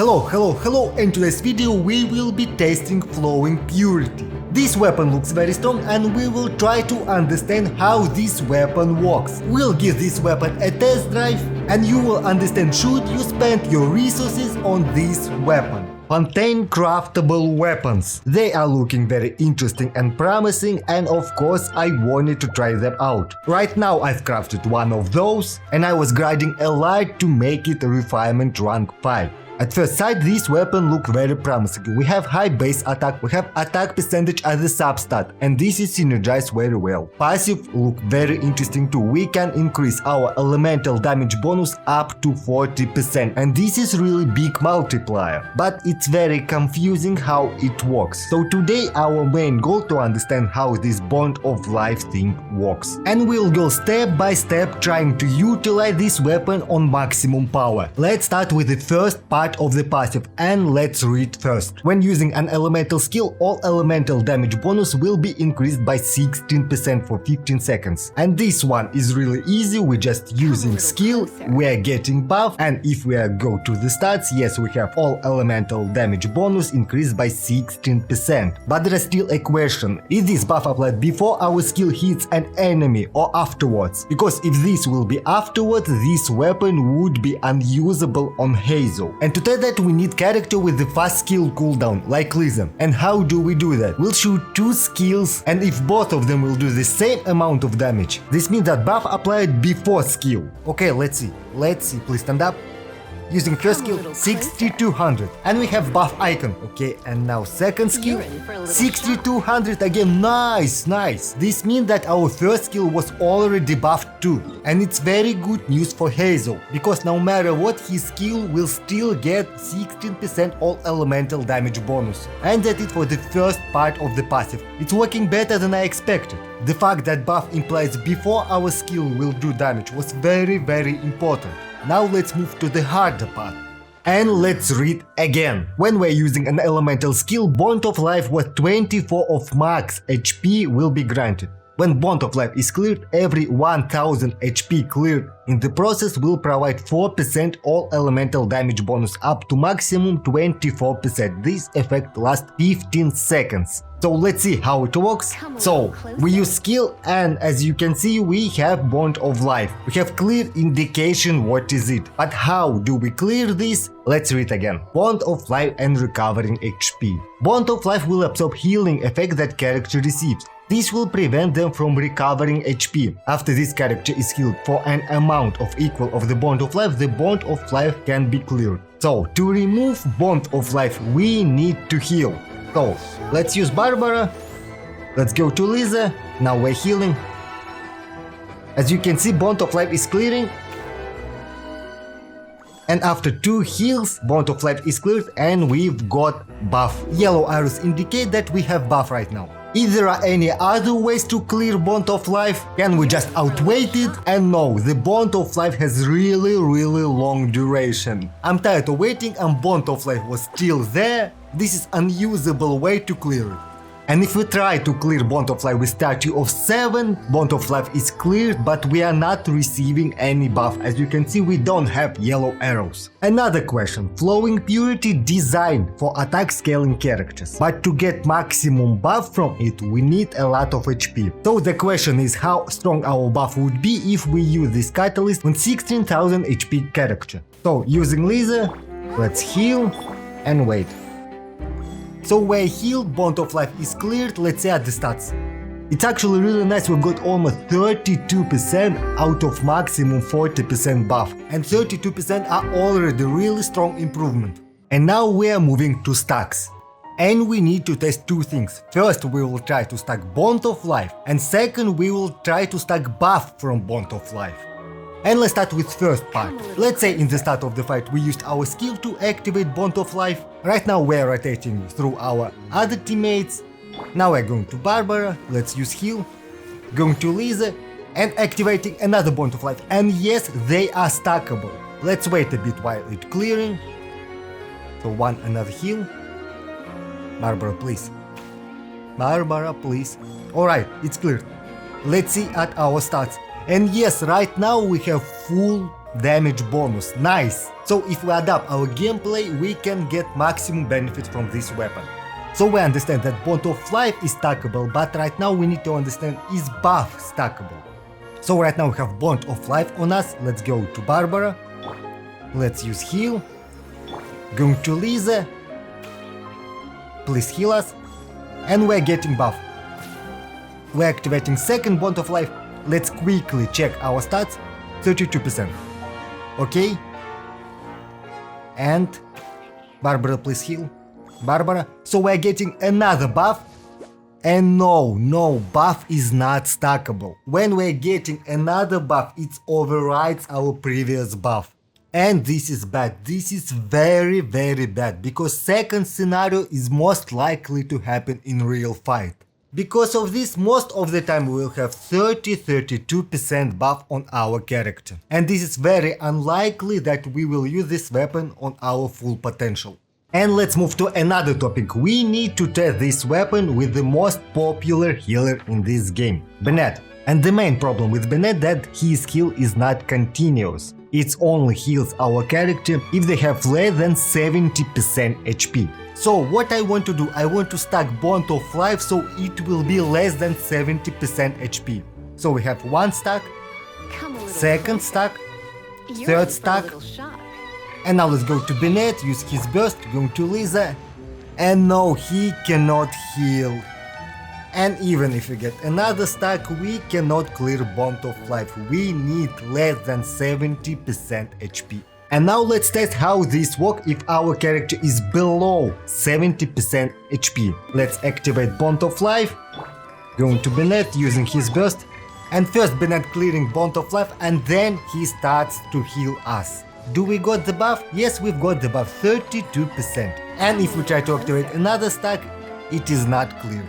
Hello, in today's video we will be testing Flowing Purity. This weapon looks very strong and we will try to understand how this weapon works. We'll give this weapon a test drive and you will understand should you spend your resources on this weapon. Fontaine Craftable Weapons. They are looking very interesting and promising, and of course I wanted to try them out. Right now I've crafted one of those and I was grinding a lot to make it a refinement rank 5. At first sight, this weapon looks very promising. We have high base attack, we have attack percentage as a substat, and this is synergized very well. Passive look very interesting too. We can increase our elemental damage bonus up to 40%, and this is really big multiplier. But it's very confusing how it works. So today our main goal to understand how this bond of life thing works. And we'll go step by step trying to utilize this weapon on maximum power. Let's start with the first part of the passive, and let's read first. When using an elemental skill, all elemental damage bonus will be increased by 16% for 15 seconds. And this one is really easy, we're just using skill, we are getting buff, and if we go to the stats, yes, we have all elemental damage bonus increased by 16%. But there is still a question, is this buff applied before our skill hits an enemy or afterwards? Because if this will be afterwards, this weapon would be unusable on Hazel. And to test that we need character with the fast skill cooldown, like Lisa. And how do we do that? We'll shoot two skills, and if both of them will do the same amount of damage, this means that buff applied before skill. Okay, let's see, please stand up. Using first skill 6200 and we have buff icon. Okay, and now second skill 6200 again. Nice. This means that our first skill was already buffed too, and it's very good news for Hazel, because no matter what his skill will still get 16% all elemental damage bonus. And that's it for the first part of the passive. It's working better than I expected. The fact that buff implies before our skill will do damage was very important. Now let's move to the harder part. And let's read again. When we're using an elemental skill, Bond of Life with 24 of max HP will be granted. When Bond of Life is cleared, every 1000 HP cleared in the process will provide 4% all elemental damage bonus up to maximum 24%. This effect lasts 15 seconds. So let's see how it works. So we use skill, and as you can see we have Bond of Life. We have clear indication what is it. But how do we clear this? Let's read again. Bond of Life and recovering HP. Bond of Life will absorb healing effect that character receives. This will prevent them from recovering HP. After this character is healed for an amount of equal of the Bond of Life, the Bond of Life can be cleared. So to remove Bond of Life we need to heal. So let's use Barbara. Let's go to Lisa. Now we're healing. As you can see, Bond of Life is clearing. And after 2 heals, Bond of Life is cleared and we've got buff. Yellow arrows indicate that we have buff right now. If there are any other ways to clear Bond of Life, can we just outwait it? And no, the Bond of Life has really long duration. I'm tired of waiting and Bond of Life was still there. This is unusable way to clear it. And if we try to clear Bond of Life with statue of 7, Bond of Life is cleared, but we are not receiving any buff. As you can see, we don't have yellow arrows. Another question, Flowing Purity designed for attack scaling characters, but to get maximum buff from it we need a lot of HP. So the question is how strong our buff would be if we use this catalyst on 16,000 HP character. So using Lisa, let's heal and wait. So we're healed, Bond of Life is cleared, let's see at the stats. It's actually really nice, we got almost 32% out of maximum 40% buff. And 32% are already really strong improvement. And now we are moving to stacks. And we need to test 2 things. First we will try to stack Bond of Life, and second we will try to stack buff from Bond of Life. And let's start with first part. Let's say in the start of the fight we used our skill to activate Bond of Life. Right now we're rotating through our other teammates. Now we're going to Barbara, let's use heal. Going to Lisa and activating another Bond of Life. And yes, they are stackable. Let's wait a bit while it's clearing. So another heal. Barbara, please. Barbara, please. Alright, it's cleared. Let's see at our stats. And yes, right now we have full damage bonus. Nice! So if we adapt our gameplay, we can get maximum benefit from this weapon. So we understand that Bond of Life is stackable, but right now we need to understand, is buff stackable? So right now we have Bond of Life on us. Let's go to Barbara. Let's use heal. Going to Lisa. Please heal us. And we're getting buff. We're activating second Bond of Life. Let's quickly check our stats. 32%. Okay. And Barbara, please heal. Barbara. So we're getting another buff. And no, buff is not stackable. When we're getting another buff, it overrides our previous buff. And this is bad. This is very bad, because second scenario is most likely to happen in real fight. Because of this, most of the time we will have 30-32% buff on our character. And this is very unlikely that we will use this weapon on our full potential. And let's move to another topic. We need to test this weapon with the most popular healer in this game, Bennett. And the main problem with Bennett that his heal is not continuous. It only heals our character if they have less than 70% HP. So what I want to do, I want to stack Bond of Life so it will be less than 70% HP. So we have one stack, second stack, third stack. And now let's go to Bennett, use his burst, going to Lisa. And no, he cannot heal. And even if we get another stack, we cannot clear Bond of Life. We need less than 70% HP. And now let's test how this works if our character is below 70% HP. Let's activate Bond of Life, going to Bennett, using his burst. And first Bennett clearing Bond of Life, and then he starts to heal us. Do we got the buff? Yes, we've got the buff, 32%. And if we try to activate another stack, it is not cleared.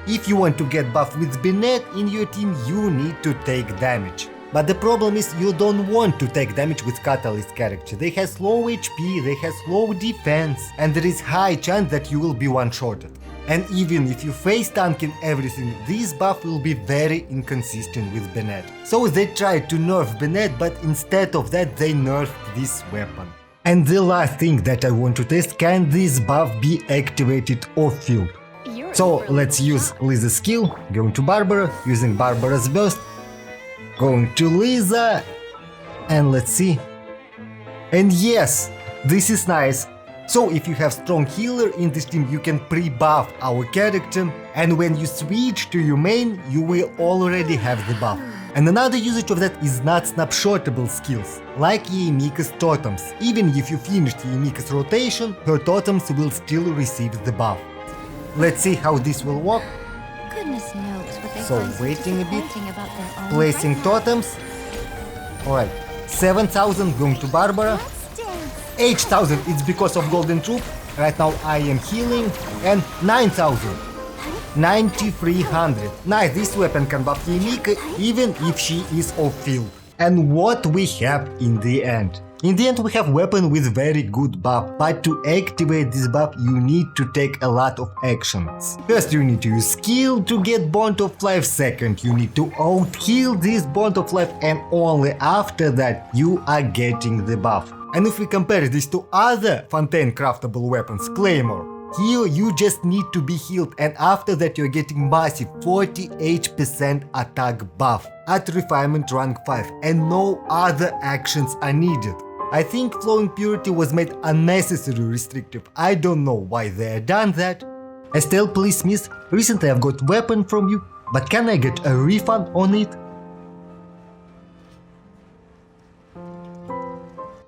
If you want to get buff with Bennett in your team, you need to take damage. But the problem is you don't want to take damage with Catalyst character. They have low HP, they have low defense, and there is high chance that you will be one-shotted. And even if you face tanking everything, this buff will be very inconsistent with Bennett. So they tried to nerf Bennett, but instead of that they nerfed this weapon. And the last thing that I want to test, can this buff be activated off-field? So let's use Lisa's skill, going to Barbara, using Barbara's burst, going to Lisa, and let's see. And yes, this is nice. So if you have strong healer in this team, you can pre-buff our character, and when you switch to your main, you will already have the buff. And another usage of that is not snapshotable skills, like Yemika's totems. Even if you finished Yemika's rotation, her totems will still receive the buff. Let's see how this will work. Goodness knows what they So find so waiting a bit, disappointing about their own placing totems. Alright, 7,000 going to Barbara. Let's dance. 8,000, it's because of Golden Troop. Right now I am healing. And 9,000. 9,300. Nice, this weapon can buff Yemika even if she is off-field. And what we have in the end? In the end we have weapon with very good buff, but to activate this buff you need to take a lot of actions. First you need to use skill to get Bond of Life, second you need to out-heal this Bond of Life, and only after that you are getting the buff. And if we compare this to other Fontaine Craftable Weapons, Claymore, here you just need to be healed, and after that you're getting massive 48% attack buff at refinement rank 5, and no other actions are needed. I think Flowing Purity was made unnecessarily restrictive. I don't know why they done that. Estelle, please miss, recently I've got weapon from you, but can I get a refund on it?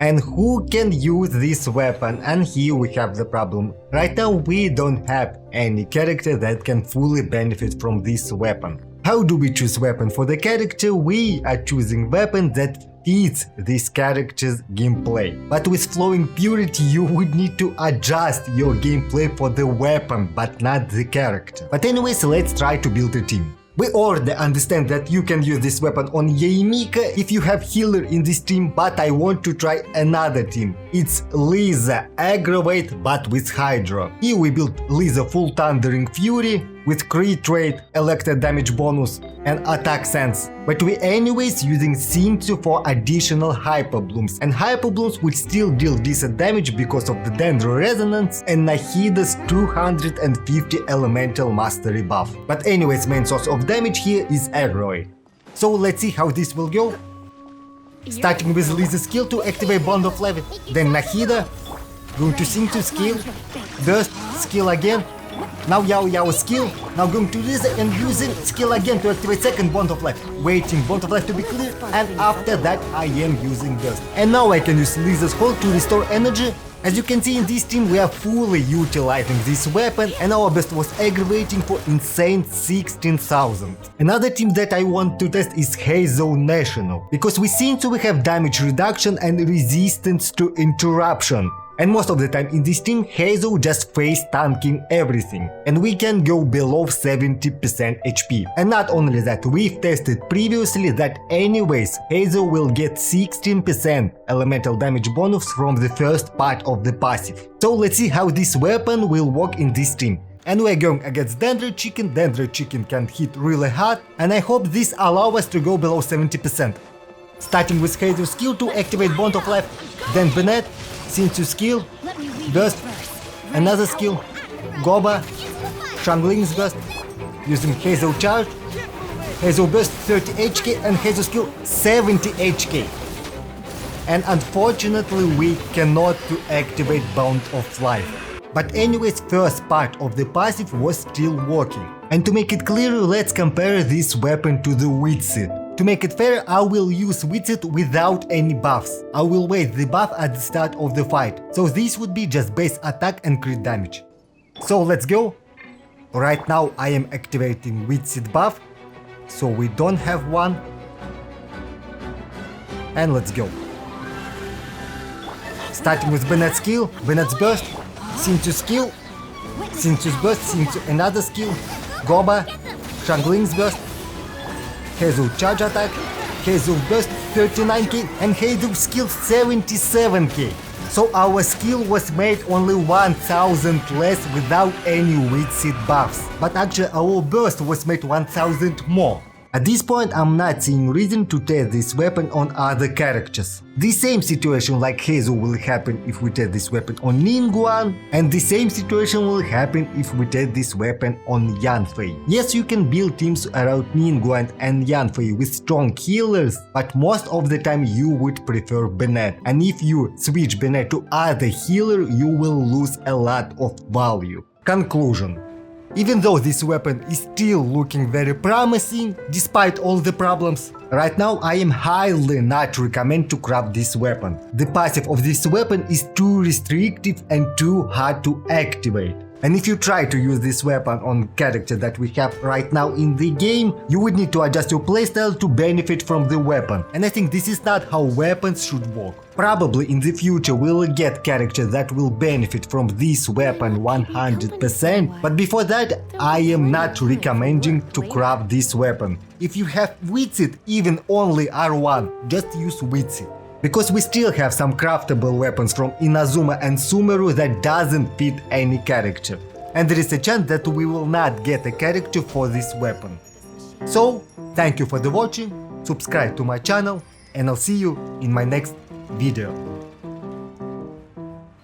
And who can use this weapon? And here we have the problem. Right now we don't have any character that can fully benefit from this weapon. How do we choose weapon for the character? We are choosing weapon that fits this character's gameplay. But with Flowing Purity you would need to adjust your gameplay for the weapon, but not the character. But anyways, let's try to build a team. We already understand that you can use this weapon on Yemika if you have healer in this team, but I want to try another team. It's Lisa Aggravate but with Hydra. Here we build Lisa Full Thundering Fury, with crit rate, elected damage bonus and attack sense. But we anyways using Xingqiu for additional hyper blooms, and hyper blooms will still deal decent damage because of the Dendro Resonance and Nahida's 250 elemental mastery buff. But anyways, main source of damage here is aggro. So let's see how this will go. Starting with Liza's skill to activate Bond of Life, then Nahida, going to Xingqiu skill, burst, skill again, now Yao skill, now going to Liza and using skill again to activate second Bond of Life, waiting Bond of Life to be clear, and after that I am using burst. And now I can use Liza's hold to restore energy. As you can see, in this team we are fully utilizing this weapon, and our burst was aggravating for insane 16,000. Another team that I want to test is Heizo National, because we seem to have damage reduction and resistance to interruption. And most of the time in this team, Heizo just face tanking everything, and we can go below 70% HP. And not only that, we've tested previously that anyways, Heizo will get 16% elemental damage bonus from the first part of the passive. So let's see how this weapon will work in this team. And we're going against Dendro Chicken. Dendro Chicken can hit really hard, and I hope this allows us to go below 70%. Starting with Heizo's skill to activate Bond of Life, then Bennett, Xingqiu skill, burst, another skill, Goba, Shangling's burst, using Heizo charge, Heizo burst 30 HK and Heizo skill 70 HK. And unfortunately we cannot to activate Bond of Life. But anyways, first part of the passive was still working. And to make it clearer, let's compare this weapon to the Witsit. To make it fair, I will use Witsit without any buffs. I will wait the buff at the start of the fight, so this would be just base attack and crit damage. So let's go. Right now I am activating Witsit buff, so we don't have one. And let's go. Starting with Bennett's skill, Bennett's burst, Xingqiu skill, Xingqiu's burst, Xingqiu another skill, Goba, Shangling's burst, Heizo charge attack, Heizo burst 39k and Heizo skill 77k. So our skill was made only 1000 less without any Witsit buffs. But actually our burst was made 1000 more. At this point I'm not seeing reason to test this weapon on other characters. The same situation like Heizo will happen if we test this weapon on Ningguang, and the same situation will happen if we test this weapon on Yanfei. Yes, you can build teams around Ningguang and Yanfei with strong healers, but most of the time you would prefer Bennett, and if you switch Bennett to other healer you will lose a lot of value. Conclusion. Even though this weapon is still looking very promising, despite all the problems, right now I am highly not recommend to craft this weapon. The passive of this weapon is too restrictive and too hard to activate. And if you try to use this weapon on character that we have right now in the game, you would need to adjust your playstyle to benefit from the weapon. And I think this is not how weapons should work. Probably in the future we will get characters that will benefit from this weapon 100%, but before that I am not recommending to craft this weapon. If you have Witsit, even only R1, just use Witsit. Because we still have some craftable weapons from Inazuma and Sumeru that doesn't fit any character. And there is a chance that we will not get a character for this weapon. So, thank you for the watching, subscribe to my channel, and I'll see you in my next video.